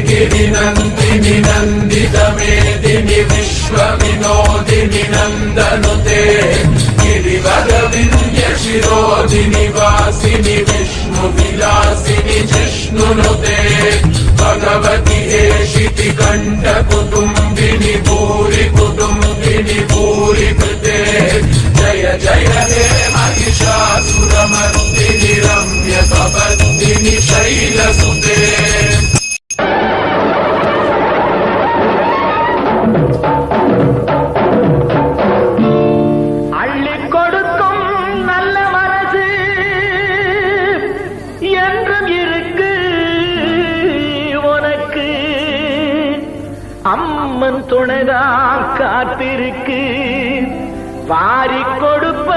गिरिनन्दिनि नन्दितमेदिनि विश्वविनोदिनि नन्दनुते गिरिवरविन्द्यशिरोधिनि वासिनि विष्णुविलासिनि जिष्णुनुते भगवति हेशिति कण्ठकुटुम्बिनि भूरि कुटुम्बिनि भूरि कृते जय जय हे महिषासुरमर्दिनि रम्यकपर्दिनि शैलसुते அம்மன் துணைதான் காத்திருக்கு வாரி கொடுப்ப